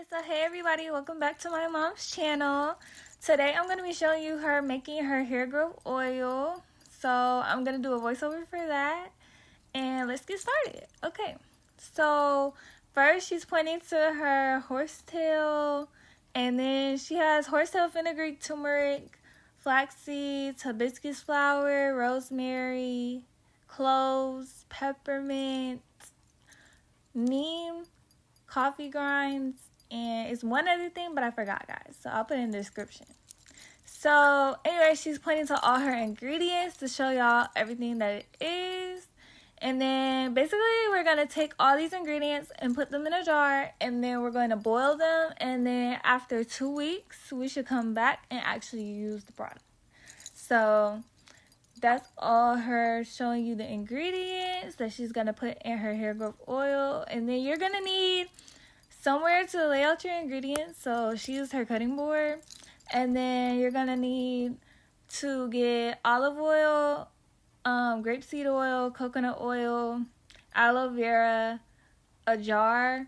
So hey everybody, welcome back to my mom's channel. Today I'm going to be showing you her making her hair growth oil. So I'm going to do a voiceover for that. And let's get started. Okay, so first she's pointing to her horsetail. And then she has horsetail, fenugreek, turmeric, flax seeds, hibiscus flower, rosemary, cloves, peppermint, neem, coffee grinds, and it's one other thing, but I forgot, guys. So I'll put it in the description. So anyway, she's pointing to all her ingredients to show y'all everything that it is. And then basically we're going to take all these ingredients and put them in a jar, and then we're going to boil them. And then after 2 weeks, we should come back and actually use the product. So that's all her showing you the ingredients that she's going to put in her hair growth oil. And then you're going to need somewhere to lay out your ingredients. So she used her cutting board. And then you're going to need to get olive oil, grapeseed oil, coconut oil, aloe vera, a jar,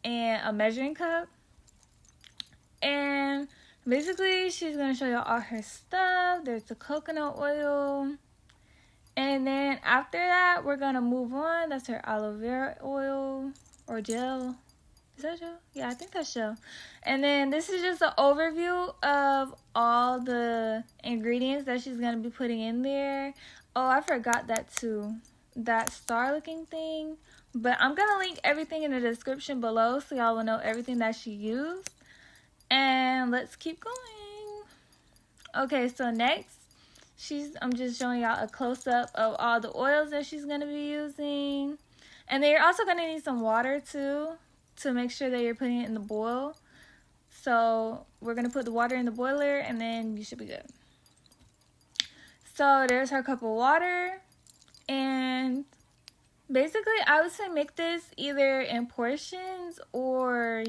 and a measuring cup. And basically she's going to show you all her stuff. There's the coconut oil. And then after that, we're going to move on. That's her aloe vera oil or gel. Is that gel? Yeah, I think that's gel. And then this is just an overview of all the ingredients that she's going to be putting in there. Oh, I forgot that too. That star looking thing. But I'm going to link everything in the description below so y'all will know everything that she used. And let's keep going. Okay, so next, I'm just showing y'all a close-up of all the oils that she's going to be using. And then you're also going to need some water too, to make sure that you're putting it in the boil. So we're going to put the water in the boiler, and then you should be good. So there's her cup of water. And basically, I would say make this either in portions, or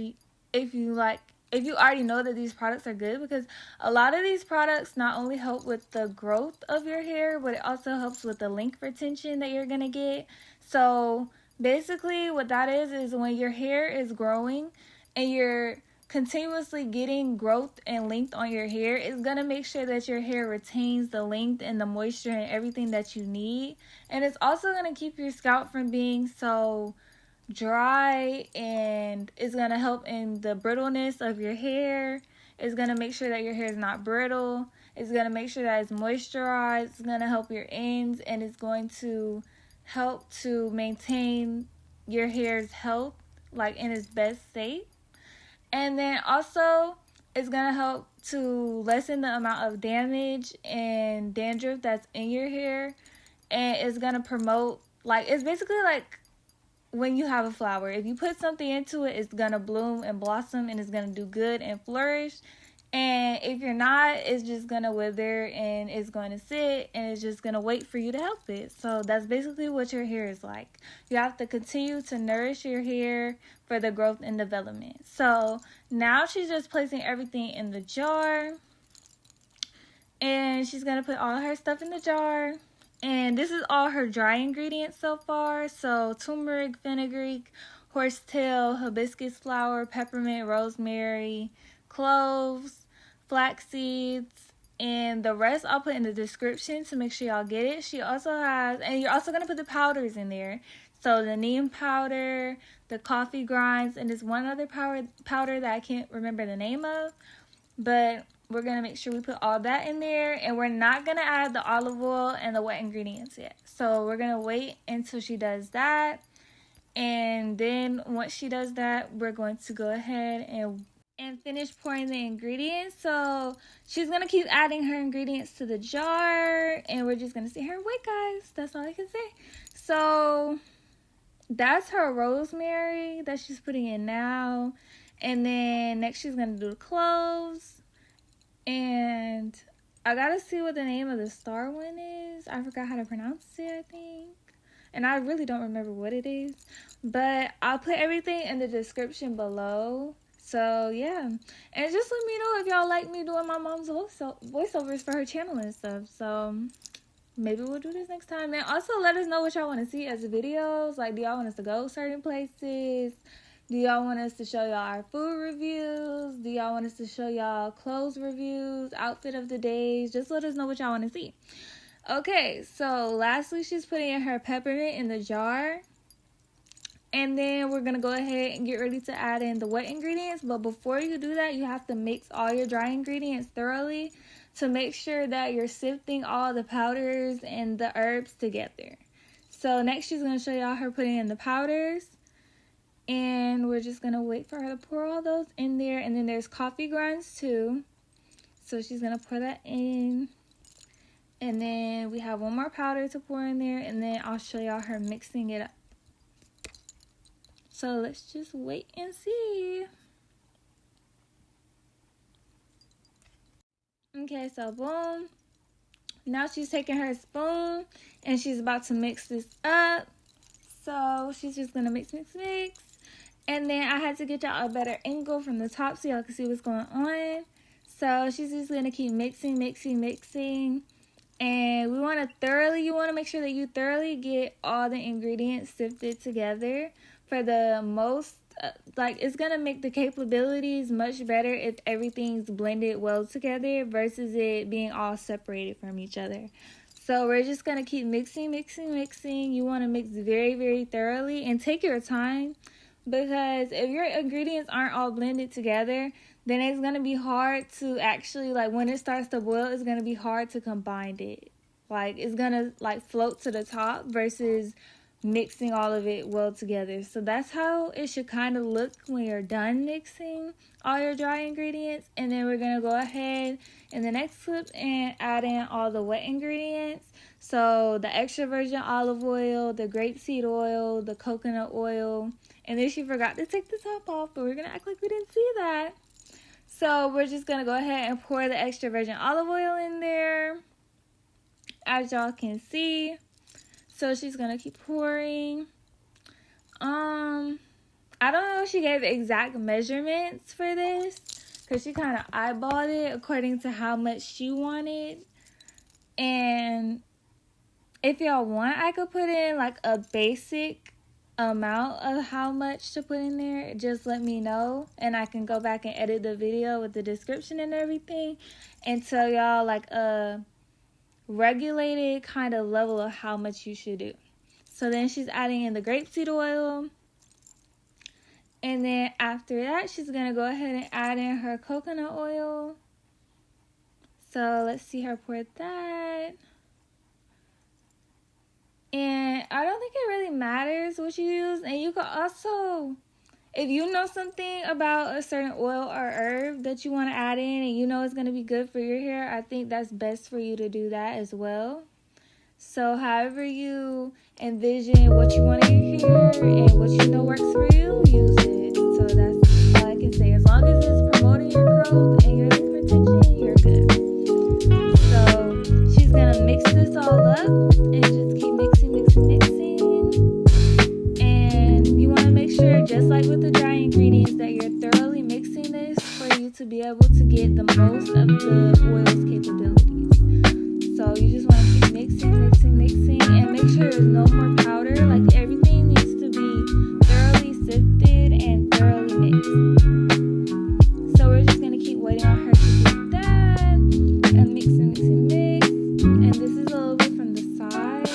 if you already know that these products are good, because a lot of these products not only help with the growth of your hair, but it also helps with the length retention that you're going to get. So basically what that is when your hair is growing and you're continuously getting growth and length on your hair, it's going to make sure that your hair retains the length and the moisture and everything that you need. And it's also going to keep your scalp from being so dry, and it's going to help in the brittleness of your hair. It's going to make sure that your hair is not brittle. It's going to make sure that it's moisturized. It's going to help your ends, and it's going to help to maintain your hair's health, like in its best state. And then also it's going to help to lessen the amount of damage and dandruff that's in your hair. And it's going to promote, like, it's basically like when you have a flower. If you put something into it, it's going to bloom and blossom, and it's going to do good and flourish. And if you're not, it's just going to wither, and it's going to sit, and it's just going to wait for you to help it. So that's basically what your hair is like. You have to continue to nourish your hair for the growth and development. So now she's just placing everything in the jar, and she's going to put all her stuff in the jar. And this is all her dry ingredients so far. So turmeric, fenugreek, horsetail, hibiscus flower, peppermint, rosemary, cloves, flax seeds, and the rest I'll put in the description to make sure y'all get it. She also has, and you're also going to put the powders in there. So the neem powder, the coffee grinds, and there's one other powder that I can't remember the name of. But we're going to make sure we put all that in there. And we're not going to add the olive oil and the wet ingredients yet. So we're going to wait until she does that. And then once she does that, we're going to go ahead and finish pouring the ingredients. So she's going to keep adding her ingredients to the jar. And we're just going to see her wait, guys. That's all I can say. So that's her rosemary that she's putting in now. And then next she's going to do the cloves. And I gotta see what the name of the star one is. I forgot how to pronounce it, I think. And I really don't remember what it is. But I'll put everything in the description below. So, yeah. And just let me know if y'all like me doing my mom's voiceovers for her channel and stuff. So, maybe we'll do this next time. And also let us know what y'all want to see as videos. Like, do y'all want us to go certain places? Do y'all want us to show y'all our food reviews? Do y'all want us to show y'all clothes reviews, outfit of the days? Just let us know what y'all want to see. Okay, so lastly, she's putting in her peppermint in the jar. And then we're going to go ahead and get ready to add in the wet ingredients. But before you do that, you have to mix all your dry ingredients thoroughly to make sure that you're sifting all the powders and the herbs together. So next, she's going to show y'all her putting in the powders. And we're just going to wait for her to pour all those in there. And then there's coffee grounds too. So she's going to pour that in. And then we have one more powder to pour in there. And then I'll show y'all her mixing it up. So let's just wait and see. Okay, so boom. Now she's taking her spoon. And she's about to mix this up. So she's just going to mix. And then I had to get y'all a better angle from the top so y'all can see what's going on. So she's just going to keep mixing. And you want to make sure that you thoroughly get all the ingredients sifted together for the most, it's going to make the capabilities much better if everything's blended well together versus it being all separated from each other. So we're just going to keep mixing. You want to mix very, very thoroughly and take your time. Because if your ingredients aren't all blended together, then it's going to be hard to actually, when it starts to boil, it's going to be hard to combine it. It's going to, float to the top versus mixing all of it well together. So that's how it should kind of look when you're done mixing all your dry ingredients. And then we're going to go ahead in the next clip and add in all the wet ingredients. So the extra virgin olive oil, the grapeseed oil, the coconut oil. And then she forgot to take the top off, but we're going to act like we didn't see that. So we're just going to go ahead and pour the extra virgin olive oil in there, as y'all can see. So she's going to keep pouring. I don't know if she gave exact measurements for this, because she kind of eyeballed it according to how much she wanted. And if y'all want, I could put in a basic amount of how much to put in there. Just let me know, and I can go back and edit the video with the description and everything and tell y'all a regulated kind of level of how much you should do. So then she's adding in the grapeseed oil, and then after that she's gonna go ahead and add in her coconut oil. So let's see her pour that. And I don't think it really matters what you use. And you can also, if you know something about a certain oil or herb that you want to add in and you know it's going to be good for your hair, I think that's best for you to do that as well. So however you envision what you want in your hair and what you know works for you, use it. So that's all I can say. As long as it's promoting your growth and your retention, you're good. So she's going to mix this all up and just keep mixing. And you want to make sure, just like with the dry ingredients, that you're thoroughly mixing this for you to be able to get the most of the oil's capabilities. So you just want to keep mixing and make sure there's no more powder. Everything needs to be thoroughly sifted and thoroughly mixed. So we're just going to keep waiting on her to do that and mix. And this is a little bit from the side.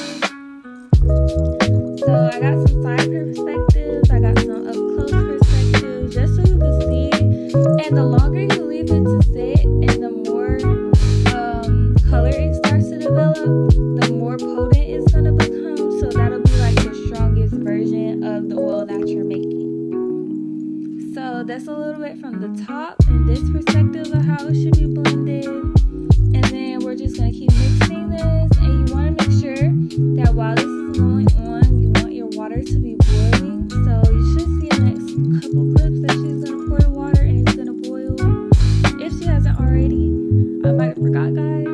So I got some side perspectives, I got some up close perspectives, just so you can see. And the longer you leave it to sit and the more color it starts to develop, the more potent it's going to become. So that'll be the strongest version of the oil that you're making. So that's a little bit from the top and this perspective of how it should be blended. And then we're just going to keep mixing this. And you want to make sure that while this is going on, you want your water to be boiling. So you should see in the next couple clips that she's going to pour the water and it's going to boil. If she hasn't already, I might have forgot, guys.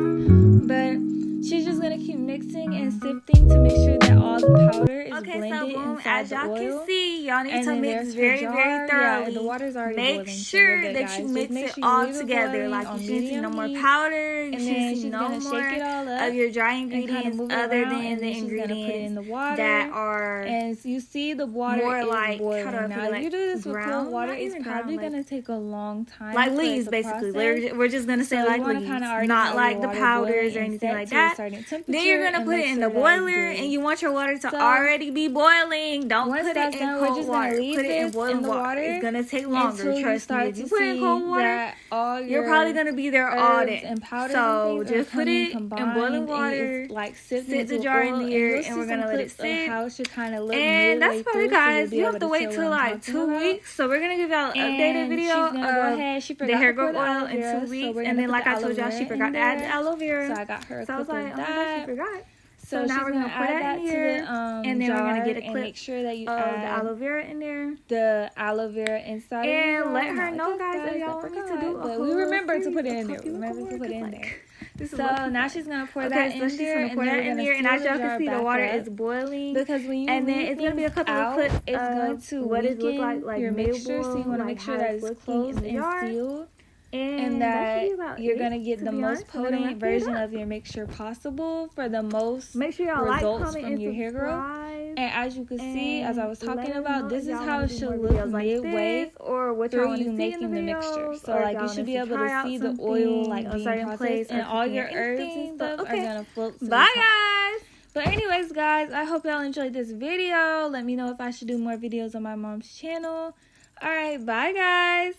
But she's just going to keep mixing and sifting to make sure that all the powder is blended inside the oil. As y'all can see, y'all need And to then mix there's her very, jar. very thoroughly. Yeah, the water's already make boiling, so sure we're good, that guys. you Just mix make it sure you all leave it together. boiling Like, on you shouldn't see medium no more heat. powder. You And shouldn't then see she's no gonna more shake it all up of your dry and kind of ingredients move it other around, than and the then she's gonna put it in the ingredients water that are and you see the water more is like, boiling. how do I Now put it, if like you do this with brown? cold water, Not it's even probably brown, gonna take a long time. like for it leaves, to basically. process. We're just gonna say So like you want to leaves, kind of already not have like your the water powders boiling or and anything set like to a that. certain temperature. Then you're gonna and put make it in sure the that it's boiler, good. and you want your water to So, already be boiling. Don't once put it that's in done, we're cold just water. gonna leave Put it in this boiling in the water It's gonna take longer. until you Trust me. start If you to put it in see cold water, that all your you're probably gonna be there all day. and powders So and things just are put coming it in combined, boiling water. and it's like Sit sipping the into jar oil, in there, and and we're gonna let it sit. of how it should kind of look And midway that's about through, it, guys. so you have to wait till like 2 weeks. So we're gonna give y'all an updated video she's gonna go of ahead. She the forgot hair to put growth oil aloe in vera, 2 so weeks. we're And gonna then, put like the I told aloe y'all, she vera forgot in to add the there. aloe vera. So I got her a So I was clip like, of oh my gosh, she that. forgot. So now she's we're gonna pour that in here, and then jar, we're gonna get a and clip and make sure that you the add aloe vera in there. the aloe vera inside And of the let jar. her Now, know, guys, if y'all want me to do a but whole we remember to series put it of in there. coffee Remember to liqueur, put it in 'cause, there. like, this is So now she's gonna pour that in so she's there, gonna and pour then that we're in gonna there, and seal as the y'all jar can see, the back water up. is boiling. Because when you And then leave it's gonna be a things couple of out, clips it's going of to what it look weaken like your mixture, so you want to like make sure how that it's it's looking closed in the and jar. sealed, And that should be about you're it, gonna get to the be most honest. And then we're potent gonna wrap it version up. of your mixture possible for the most Make sure y'all like, results comment, from and your hair growth. subscribe. And as you can see, as I was And let talking us about, know this if is y'all how wanna it do should more look videos like midway this, or what y'all through want you to see in making the mixture. videos, So or if like y'all you want should be us to able try to out see the oil something like on being certain processed, place, and or all cooking your or herbs anything. and But stuff are okay, gonna float to the bye top. guys. But anyways, guys, I hope y'all enjoyed this video. Let me know if I should do more videos on my mom's channel. Alright, bye guys.